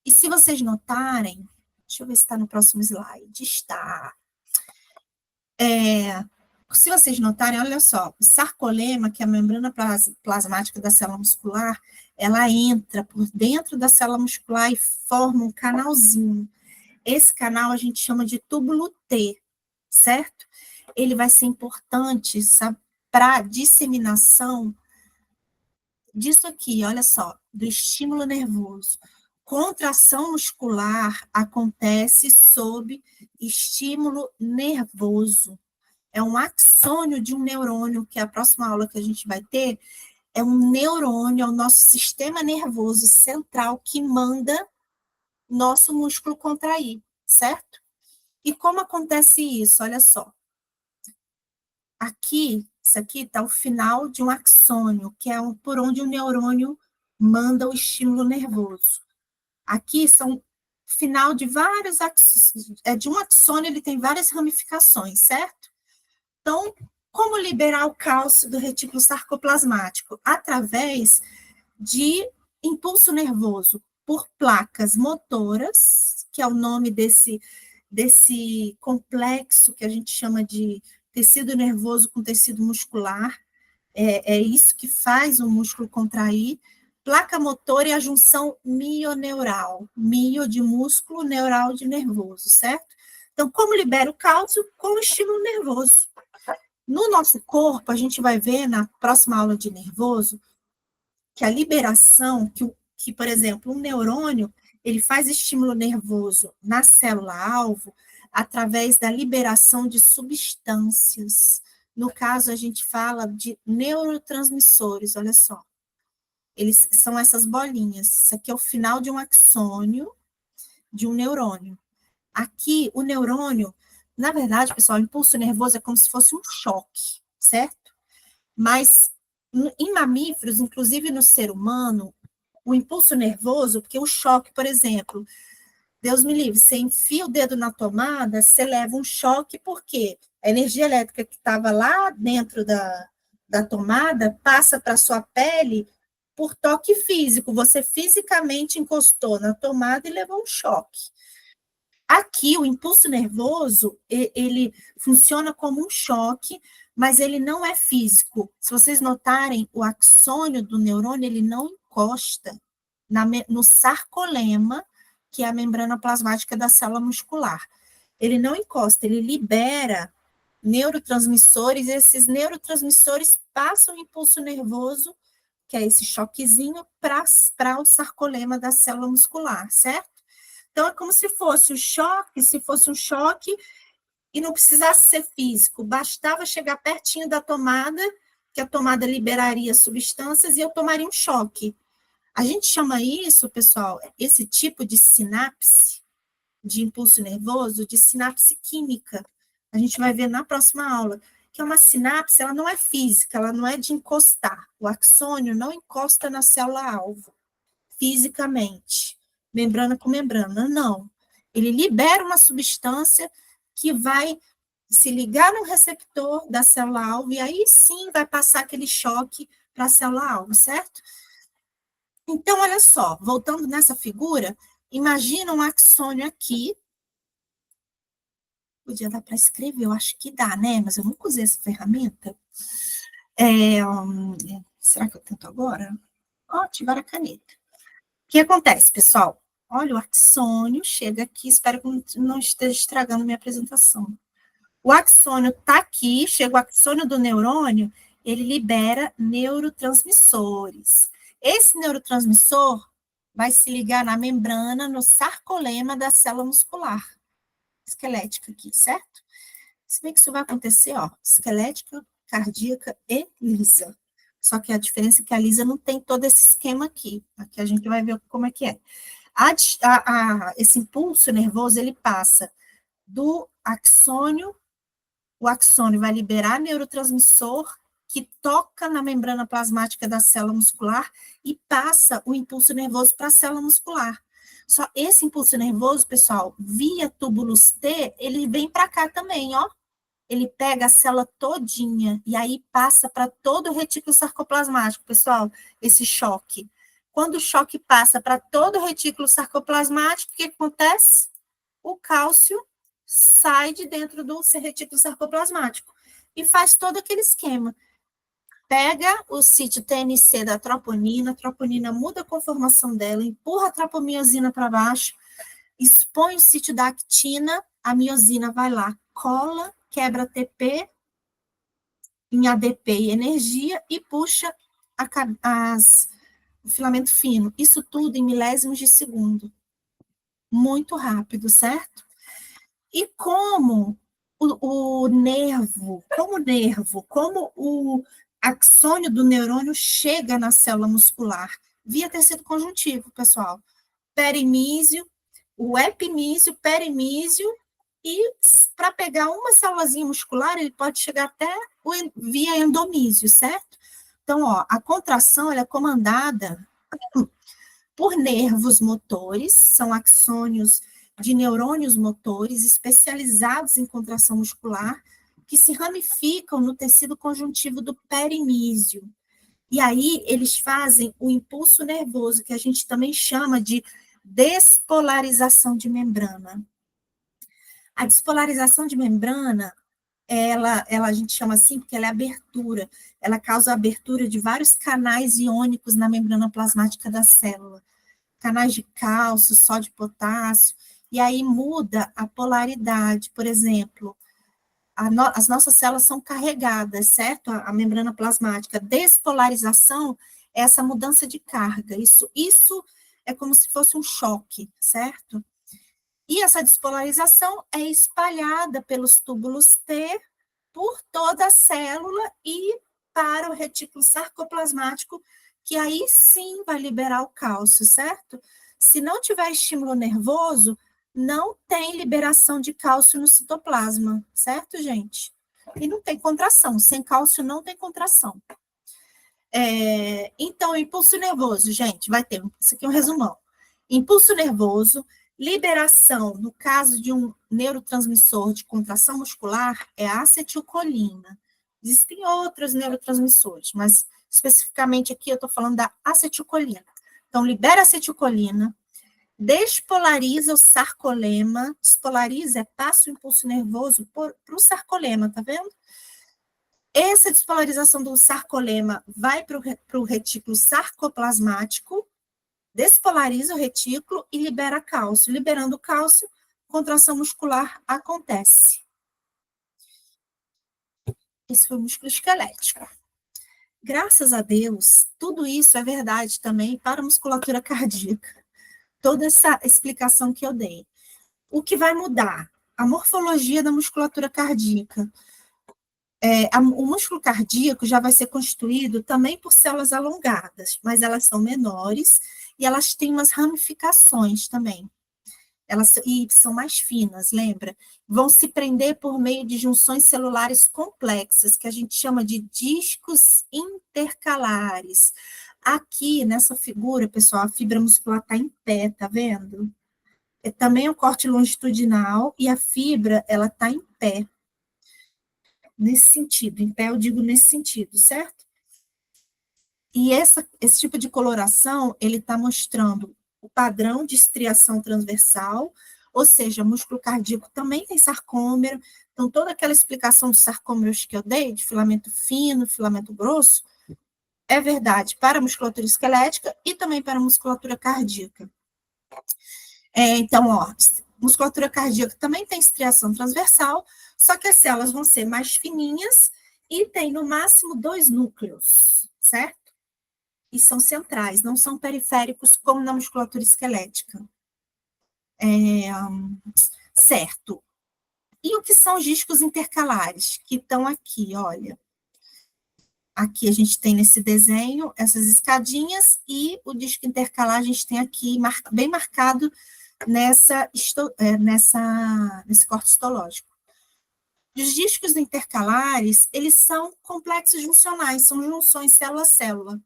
E se vocês notarem, deixa eu ver se está no próximo slide, está. Se vocês notarem, olha só, o sarcolema, que é a membrana plasmática da célula muscular, ela entra por dentro da célula muscular e forma um canalzinho. Esse canal a gente chama de túbulo T, certo? Ele vai ser importante para a disseminação disso aqui, olha só, do estímulo nervoso. Contração muscular acontece sob estímulo nervoso. É um axônio de um neurônio, que é a próxima aula que a gente vai ter, é um neurônio, é o nosso sistema nervoso central que manda nosso músculo contrair, certo? E como acontece isso? Olha só. Aqui, isso aqui está o final de um axônio, que é por onde o neurônio manda o estímulo nervoso. Aqui são final de vários axônios, de um axônio ele tem várias ramificações, certo? Então, como liberar o cálcio do retículo sarcoplasmático? Através de impulso nervoso por placas motoras, que é o nome desse complexo que a gente chama de tecido nervoso com tecido muscular, é isso que faz o músculo contrair. Placa motora e a junção mioneural, mio de músculo, neural de nervoso, certo? Então, como libera o cálcio? Com o estímulo nervoso. No nosso corpo, a gente vai ver na próxima aula de nervoso que a liberação, que por exemplo, um neurônio, ele faz estímulo nervoso na célula-alvo através da liberação de substâncias. No caso, a gente fala de neurotransmissores, olha só. Eles são essas bolinhas. Isso aqui é o final de um axônio de um neurônio. Aqui, o neurônio, na verdade, pessoal, o impulso nervoso é como se fosse um choque, certo? Mas em mamíferos, inclusive no ser humano, o impulso nervoso, porque o choque, por exemplo, Deus me livre, você enfia o dedo na tomada, você leva um choque, porque a energia elétrica que estava lá dentro da tomada passa para a sua pele por toque físico. Você fisicamente encostou na tomada e levou um choque. Aqui, o impulso nervoso, ele funciona como um choque, mas ele não é físico. Se vocês notarem, o axônio do neurônio, ele não encosta no sarcolema, que é a membrana plasmática da célula muscular. Ele não encosta, ele libera neurotransmissores, e esses neurotransmissores passam o impulso nervoso, que é esse choquezinho, para o sarcolema da célula muscular, certo? Então, é como se fosse um choque, e não precisasse ser físico, bastava chegar pertinho da tomada, que a tomada liberaria substâncias e eu tomaria um choque. A gente chama isso, pessoal, esse tipo de sinapse, de impulso nervoso, de sinapse química. A gente vai ver na próxima aula, que é uma sinapse, ela não é física, ela não é de encostar. O axônio não encosta na célula-alvo, fisicamente, membrana com membrana, não. Ele libera uma substância que vai se ligar no receptor da célula-alvo, e aí sim vai passar aquele choque para a célula-alvo, certo? Então, olha só, voltando nessa figura, imagina um axônio aqui. Podia dar para escrever, eu acho que dá, né? Mas eu nunca usei essa ferramenta. Será que eu tento agora? Ó, ativar a caneta. O que acontece, pessoal? Olha, o axônio chega aqui, espero que não esteja estragando minha apresentação. O axônio está aqui, chega o axônio do neurônio, ele libera neurotransmissores. Esse neurotransmissor vai se ligar na membrana, no sarcolema da célula muscular esquelética aqui, certo? Se bem que isso vai acontecer, ó, esquelética, cardíaca e lisa. Só que a diferença é que a lisa não tem todo esse esquema aqui. Aqui a gente vai ver como é que é. Esse impulso nervoso, ele passa do axônio, o axônio vai liberar neurotransmissor que toca na membrana plasmática da célula muscular e passa o impulso nervoso para a célula muscular. Só esse impulso nervoso, pessoal, via túbulos T, ele vem para cá também, ó. Ele pega a célula todinha e aí passa para todo o retículo sarcoplasmático, pessoal, esse choque. Quando o choque passa para todo o retículo sarcoplasmático, o que acontece? O cálcio sai de dentro do retículo sarcoplasmático e faz todo aquele esquema. Pega o sítio TNC da troponina, a troponina muda a conformação dela, empurra a tropomiosina para baixo, expõe o sítio da actina, a miosina vai lá, cola, quebra TP em ADP e energia e puxa o filamento fino. Isso tudo em milésimos de segundo. Muito rápido, certo? E como como o axônio do neurônio chega na célula muscular? Via tecido conjuntivo, pessoal. Perimísio, o epimísio, perimísio, e para pegar uma célulazinha muscular, ele pode chegar até via endomísio, certo? Então, ó, a contração ela é comandada por nervos motores, são axônios de neurônios motores especializados em contração muscular, que se ramificam no tecido conjuntivo do perimísio. E aí eles fazem o impulso nervoso, que a gente também chama de despolarização de membrana. A despolarização de membrana, ela a gente chama assim porque ela é abertura, ela causa a abertura de vários canais iônicos na membrana plasmática da célula, canais de cálcio, sódio e potássio, e aí muda a polaridade, por exemplo, as nossas células são carregadas, certo? A membrana plasmática. Despolarização é essa mudança de carga, isso é como se fosse um choque, certo? E essa despolarização é espalhada pelos túbulos T por toda a célula e para o retículo sarcoplasmático, que aí sim vai liberar o cálcio, certo? Se não tiver estímulo nervoso, não tem liberação de cálcio no citoplasma, certo, gente? E não tem contração. Sem cálcio não tem contração. Então, impulso nervoso, gente, vai ter, isso aqui é um resumão. Impulso nervoso, liberação, no caso de um neurotransmissor de contração muscular, é a acetilcolina. Existem outros neurotransmissores, mas especificamente aqui eu estou falando da acetilcolina. Então, libera a acetilcolina, despolariza o sarcolema, despolariza, passa o impulso nervoso para o sarcolema, tá vendo? Essa despolarização do sarcolema vai para o retículo sarcoplasmático, despolariza o retículo e libera cálcio. Liberando o cálcio, contração muscular acontece. Esse foi o músculo esquelético. Graças a Deus, tudo isso é verdade também para a musculatura cardíaca. Toda essa explicação que eu dei. O que vai mudar? A morfologia da musculatura cardíaca. O músculo cardíaco já vai ser constituído também por células alongadas, mas elas são menores e elas têm umas ramificações também. E são mais finas, lembra? Vão se prender por meio de junções celulares complexas, que a gente chama de discos intercalares. Aqui, nessa figura, pessoal, a fibra muscular está em pé, tá vendo? Também é o corte longitudinal e a fibra, ela está em pé. nesse sentido, em pé eu digo nesse sentido, certo? E esse tipo de coloração, ele está mostrando o padrão de estriação transversal, ou seja, músculo cardíaco também tem sarcômero, então toda aquela explicação dos sarcômeros que eu dei, de filamento fino, filamento grosso, é verdade para a musculatura esquelética e também para a musculatura cardíaca. Então, ó, musculatura cardíaca também tem estriação transversal, só que as células vão ser mais fininhas e tem no máximo 2 núcleos, certo? E são centrais, não são periféricos como na musculatura esquelética. Certo. E o que são os discos intercalares? Que estão aqui, olha. Aqui a gente tem nesse desenho essas escadinhas e o disco intercalar a gente tem aqui bem marcado nesse corte histológico. Os discos intercalares, eles são complexos juncionais, são junções célula-célula.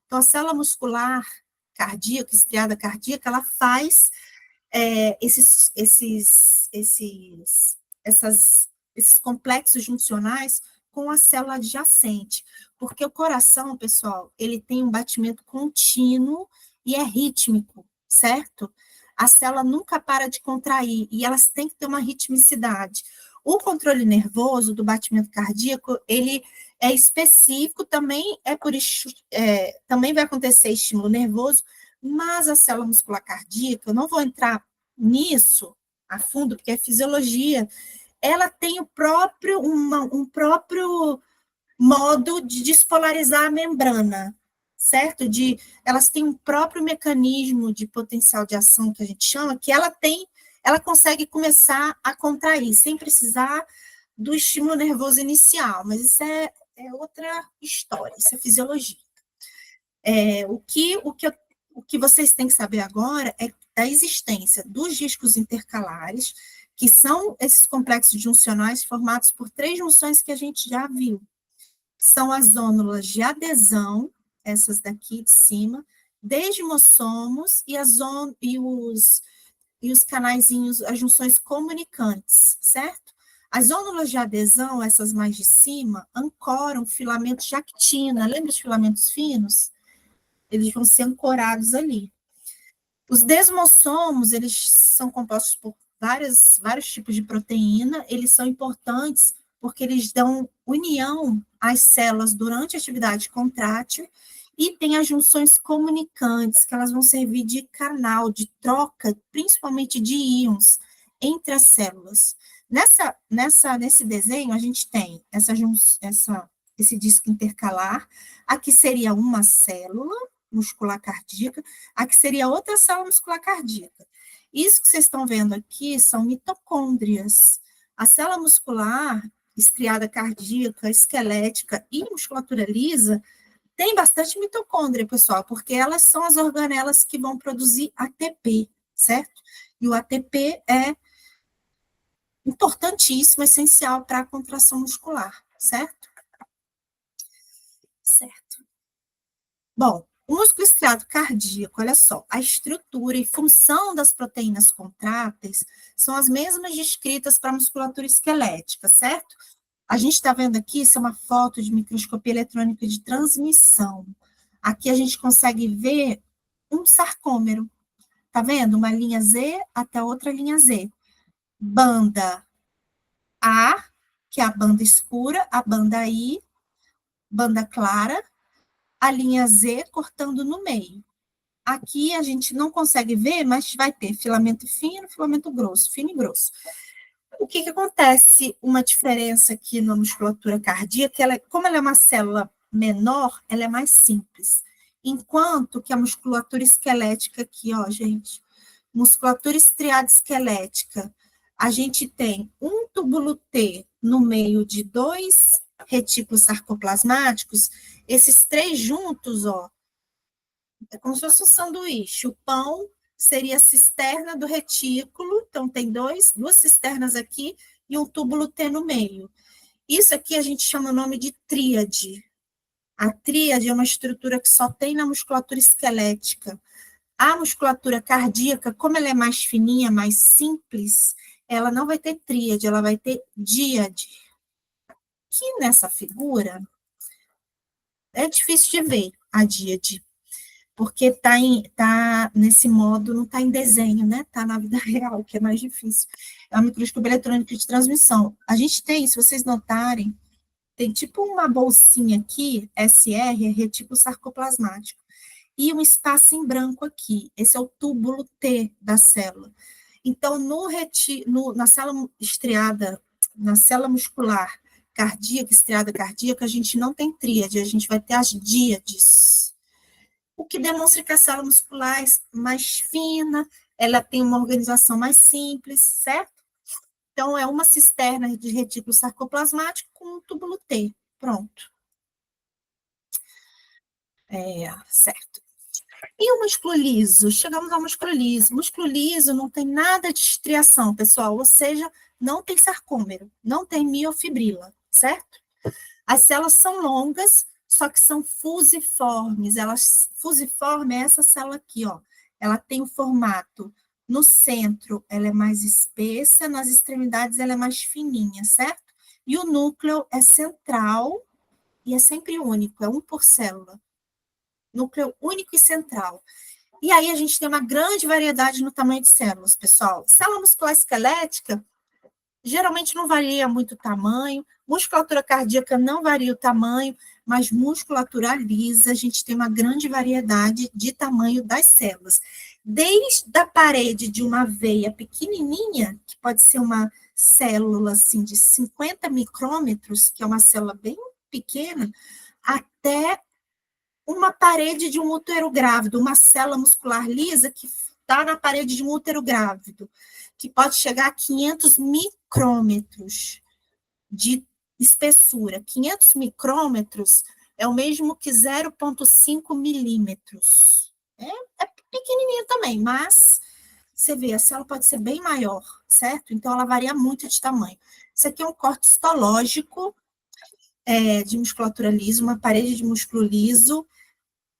Então, a célula muscular cardíaca, estriada cardíaca, ela faz esses complexos juncionais com a célula adjacente, porque o coração, pessoal, ele tem um batimento contínuo e é rítmico, certo? A célula nunca para de contrair e elas têm que ter uma ritmicidade. O controle nervoso do batimento cardíaco, ele é específico, também também vai acontecer estímulo nervoso, mas a célula muscular cardíaca, eu não vou entrar nisso a fundo, porque é fisiologia, ela tem um próprio modo de despolarizar a membrana, certo? Elas têm um próprio mecanismo de potencial de ação, que a gente chama, que ela consegue começar a contrair, sem precisar do estímulo nervoso inicial, mas isso é outra história, isso é fisiologia. O que vocês têm que saber agora é da existência dos discos intercalares, que são esses complexos juncionais formados por 3 junções que a gente já viu. São as zônulas de adesão, essas daqui de cima, desmossomos e os canaizinhos, as junções comunicantes, certo? As zônulas de adesão, essas mais de cima, ancoram filamentos de actina. Lembra os filamentos finos? Eles vão ser ancorados ali. Os desmossomos, eles são compostos por vários tipos de proteína, eles são importantes porque eles dão união às células durante a atividade contrátil, e tem as junções comunicantes, que elas vão servir de canal, de troca, principalmente de íons, entre as células. Nesse desenho, a gente tem esse disco intercalar, aqui seria uma célula muscular cardíaca, aqui seria outra célula muscular cardíaca. Isso que vocês estão vendo aqui são mitocôndrias. A célula muscular, estriada cardíaca, esquelética e musculatura lisa, tem bastante mitocôndria, pessoal, porque elas são as organelas que vão produzir ATP, certo? E o ATP é importantíssimo, essencial para a contração muscular, certo? Certo. Bom, o músculo estriado cardíaco, olha só, a estrutura e função das proteínas contráteis são as mesmas descritas para a musculatura esquelética, certo? A gente está vendo aqui, isso é uma foto de microscopia eletrônica de transmissão. Aqui a gente consegue ver um sarcômero. Tá vendo? Uma linha Z até outra linha Z. Banda A, que é a banda escura, a banda I, banda clara, a linha Z cortando no meio. Aqui a gente não consegue ver, mas vai ter filamento fino, filamento grosso, fino e grosso. O que acontece? Uma diferença aqui na musculatura cardíaca, como ela é uma célula menor, ela é mais simples. Enquanto que a musculatura esquelética aqui, ó, gente, musculatura estriada esquelética, a gente tem um túbulo T no meio de 2 retículos sarcoplasmáticos, esses 3 juntos, ó, é como se fosse um sanduíche. O pão seria a cisterna do retículo, então tem duas cisternas aqui e um túbulo T no meio. Isso aqui a gente chama o nome de tríade. A tríade é uma estrutura que só tem na musculatura esquelética. A musculatura cardíaca, como ela é mais fininha, mais simples, ela não vai ter tríade, ela vai ter díade. Que nessa figura é difícil de ver a díade, porque tá nesse modo, não está em desenho, né? Está na vida real, que é mais difícil. É um microscópio eletrônico de transmissão. A gente tem, se vocês notarem, tem tipo uma bolsinha aqui, SR, é retículo sarcoplasmático, e um espaço em branco aqui. Esse é o túbulo T da célula. Então, na célula estriada, na célula muscular cardíaca, estriada cardíaca, a gente não tem tríade, a gente vai ter as díades. O que demonstra que a célula muscular é mais fina, ela tem uma organização mais simples, certo? Então, é uma cisterna de retículo sarcoplasmático com um túbulo T. Pronto. Certo. E o músculo liso? Chegamos ao músculo liso. Músculo liso não tem nada de estriação, pessoal, ou seja, não tem sarcômero, não tem miofibrila, certo? As células são longas, só que são fusiformes. Fusiforme é essa célula aqui, ó. Ela tem o formato, no centro ela é mais espessa, nas extremidades ela é mais fininha, certo? E o núcleo é central e é sempre único, é um por célula. Núcleo único e central. E aí a gente tem uma grande variedade no tamanho de células, pessoal. Célula muscular esquelética geralmente não varia muito o tamanho, musculatura cardíaca não varia o tamanho, mas musculatura lisa, a gente tem uma grande variedade de tamanho das células. Desde a parede de uma veia pequenininha, que pode ser uma célula assim de 50 micrômetros, que é uma célula bem pequena, até uma parede de um útero grávido, uma célula muscular lisa que está na parede de um útero grávido, que pode chegar a 500 micrômetros de espessura. 500 micrômetros é o mesmo que 0,5 milímetros. É pequenininho também, mas você vê, a célula pode ser bem maior, certo? Então, ela varia muito de tamanho. Isso aqui é um corte histológico de musculatura lisa, uma parede de músculo liso.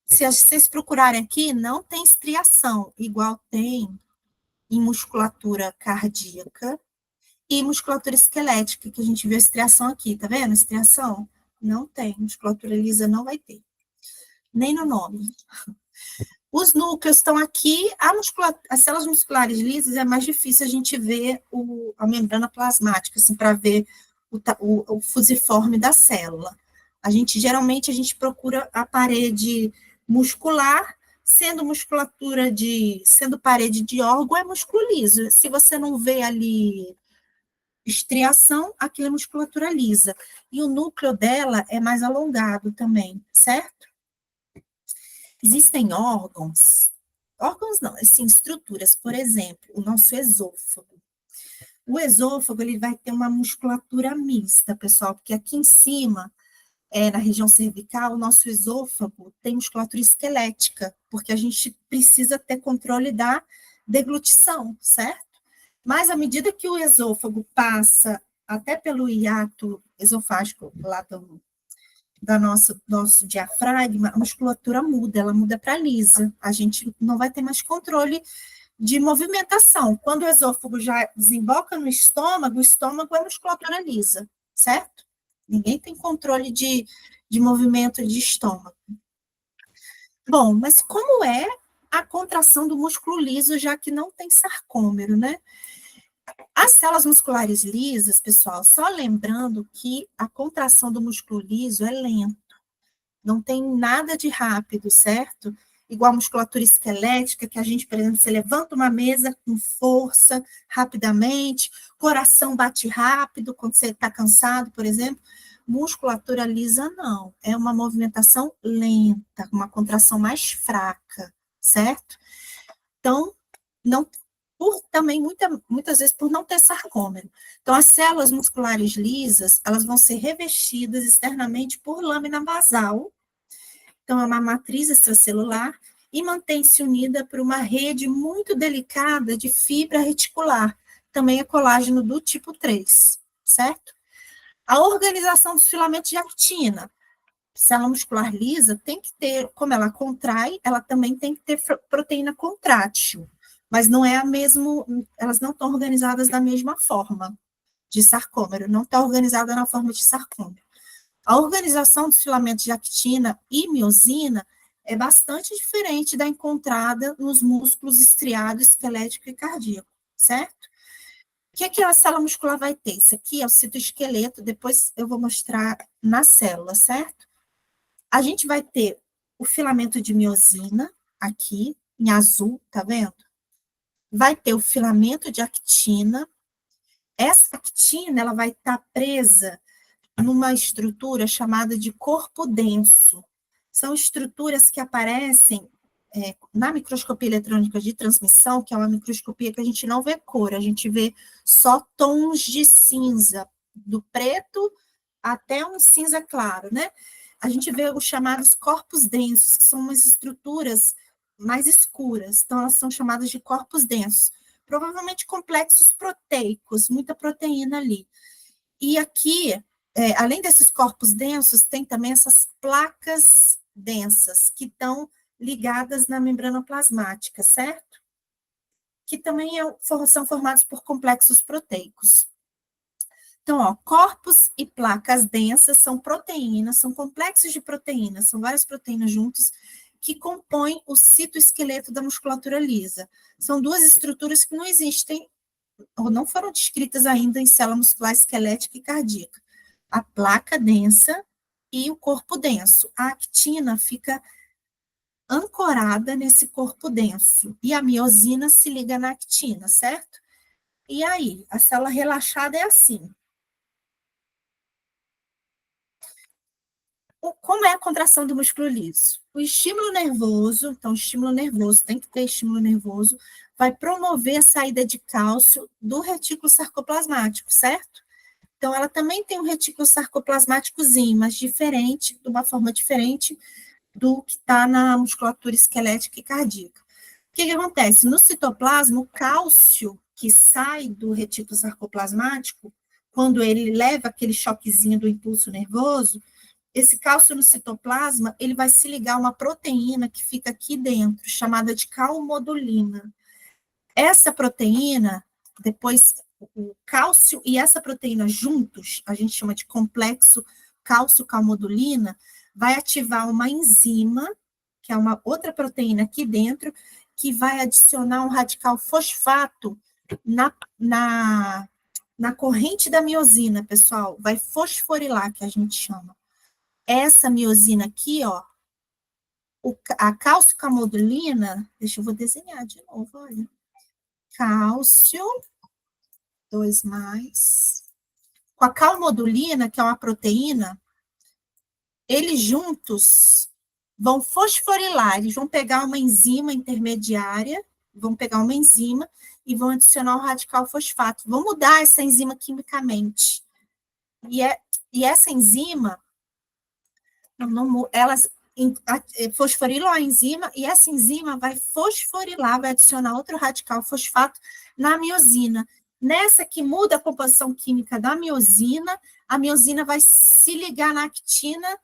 Se vocês procurarem aqui, não tem estriação, igual tem em musculatura cardíaca e musculatura esquelética, que a gente viu a estriação aqui, tá vendo? Estriação? Não tem, musculatura lisa não vai ter, nem no nome. Os núcleos estão aqui, as células musculares lisas é mais difícil a gente ver a membrana plasmática, assim, para ver o fusiforme da célula. Geralmente, a gente procura a parede muscular, sendo parede de órgão, é músculo liso. Se você não vê ali estriação, aquilo é musculatura lisa. E o núcleo dela é mais alongado também, certo? Existem órgãos não, assim, estruturas, por exemplo, o nosso esôfago. O esôfago, ele vai ter uma musculatura mista, pessoal, porque aqui em cima, na região cervical, o nosso esôfago tem musculatura esquelética, porque a gente precisa ter controle da deglutição, certo? Mas à medida que o esôfago passa até pelo hiato esofágico, lá da nosso diafragma, a musculatura muda, ela muda para lisa. A gente não vai ter mais controle de movimentação. Quando o esôfago já desemboca no estômago, o estômago é musculatura lisa, certo? Ninguém tem controle de movimento de estômago. Bom, mas como é a contração do músculo liso, já que não tem sarcômero, né? As células musculares lisas, pessoal, só lembrando que a contração do músculo liso é lenta, não tem nada de rápido, certo? Igual a musculatura esquelética, que a gente, por exemplo, você levanta uma mesa com força, rapidamente, coração bate rápido quando você está cansado, por exemplo. Musculatura lisa, não. É uma movimentação lenta, uma contração mais fraca, certo? Então, não, também, muitas vezes, por não ter sarcômero. Então, as células musculares lisas, elas vão ser revestidas externamente por lâmina basal. Então, é uma matriz extracelular e mantém-se unida por uma rede muito delicada de fibra reticular. Também é colágeno do tipo 3, certo? A organização dos filamentos de actina. Célula muscular lisa tem que ter, como ela contrai, ela também tem que ter proteína contrátil, mas não é a mesma, elas não estão organizadas da mesma forma. de sarcômero, não está organizada na forma de sarcômero. A organização dos filamentos de actina e miosina é bastante diferente da encontrada nos músculos estriado, esquelético e cardíaco, certo? O que a célula muscular vai ter? Isso aqui é o citoesqueleto, depois eu vou mostrar na célula, certo? A gente vai ter o filamento de miosina, aqui, em azul, tá vendo? Vai ter o filamento de actina. Essa actina, ela vai estar presa numa estrutura chamada de corpo denso. São estruturas que aparecem na microscopia eletrônica de transmissão, que é uma microscopia que a gente não vê cor, a gente vê só tons de cinza, do preto até um cinza claro, né? A gente vê os chamados corpos densos, que são umas estruturas mais escuras, então elas são chamadas de corpos densos, provavelmente complexos proteicos, muita proteína ali. E aqui, além desses corpos densos, tem também essas placas densas, que estão ligadas na membrana plasmática, certo? Que também são formados por complexos proteicos. Então, ó, corpos e placas densas são proteínas, são complexos de proteínas, são várias proteínas juntas que compõem o citoesqueleto da musculatura lisa. São duas estruturas que não existem ou não foram descritas ainda em célula muscular esquelética e cardíaca. A placa densa e o corpo denso. A actina fica ancorada nesse corpo denso e a miosina se liga na actina, certo? E aí, a célula relaxada é assim. Como é a contração do músculo liso? O estímulo nervoso, então, estímulo nervoso, tem que ter estímulo nervoso, vai promover a saída de cálcio do retículo sarcoplasmático, certo? Então, ela também tem um retículo sarcoplasmáticozinho, mas diferente, de uma forma diferente do que está na musculatura esquelética e cardíaca. O que acontece? No citoplasma, o cálcio que sai do retículo sarcoplasmático, quando ele leva aquele choquezinho do impulso nervoso, esse cálcio no citoplasma, ele vai se ligar a uma proteína que fica aqui dentro, chamada de calmodulina. Essa proteína, depois, o cálcio e essa proteína juntos, a gente chama de complexo cálcio-calmodulina, vai ativar uma enzima, que é uma outra proteína aqui dentro, que vai adicionar um radical fosfato na corrente da miosina, pessoal. Vai fosforilar, que a gente chama. Essa miosina aqui, ó, a cálcio-calmodulina, deixa eu vou desenhar de novo, olha. Cálcio, 2 mais, com a calmodulina, que é uma proteína, eles juntos vão fosforilar, eles vão pegar uma enzima intermediária, vão pegar uma enzima e vão adicionar o radical fosfato, vão mudar essa enzima quimicamente. E essa enzima, elas fosforilam a enzima e essa enzima vai fosforilar, vai adicionar outro radical fosfato na miosina. Nessa que muda a composição química da miosina, a miosina vai se ligar na actina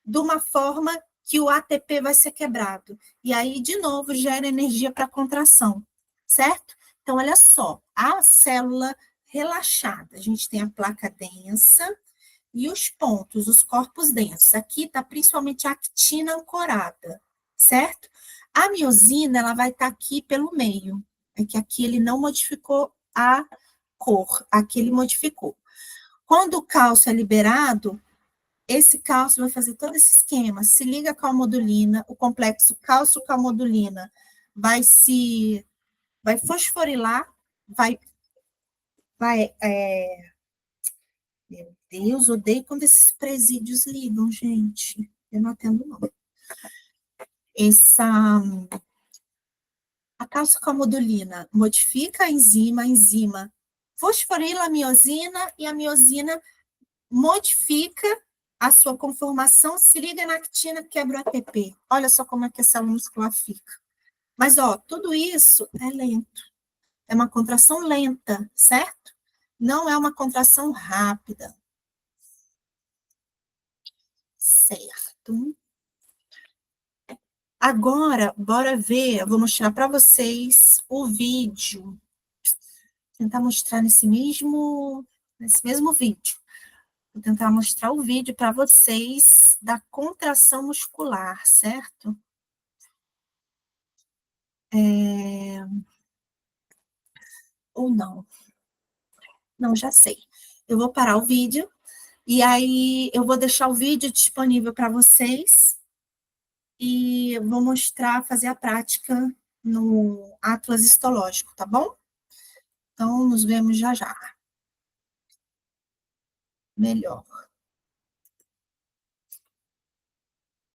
de uma forma que o ATP vai ser quebrado. E aí, de novo, gera energia para a contração, certo? Então, olha só, a célula relaxada, a gente tem a placa densa, e os pontos, os corpos densos. Aqui está principalmente a actina ancorada, certo? A miosina, ela vai estar aqui pelo meio. É que aqui ele não modificou a cor, aqui ele modificou. Quando o cálcio é liberado, esse cálcio vai fazer todo esse esquema. Se liga com a calmodulina, o complexo cálcio-calmodulina vai fosforilar, vai meu Deus, odeio quando esses presídios ligam, gente. Eu não atendo, não. A calcicamodulina modifica a enzima fosforila a miosina e a miosina modifica a sua conformação, se liga na actina, quebra o ATP. Olha só como é que a célula muscular fica. Mas, ó, tudo isso é lento. É uma contração lenta, certo? Não é uma contração rápida. Certo. Agora, bora ver, eu vou mostrar para vocês o vídeo. Vou tentar mostrar nesse mesmo nesse mesmo vídeo. Vou tentar mostrar o vídeo para vocês da contração muscular, certo? Ou não. Não, já sei. Eu vou parar o vídeo e aí eu vou deixar o vídeo disponível para vocês e vou mostrar, fazer a prática no Atlas histológico, tá bom? Então, nos vemos já já. Melhor.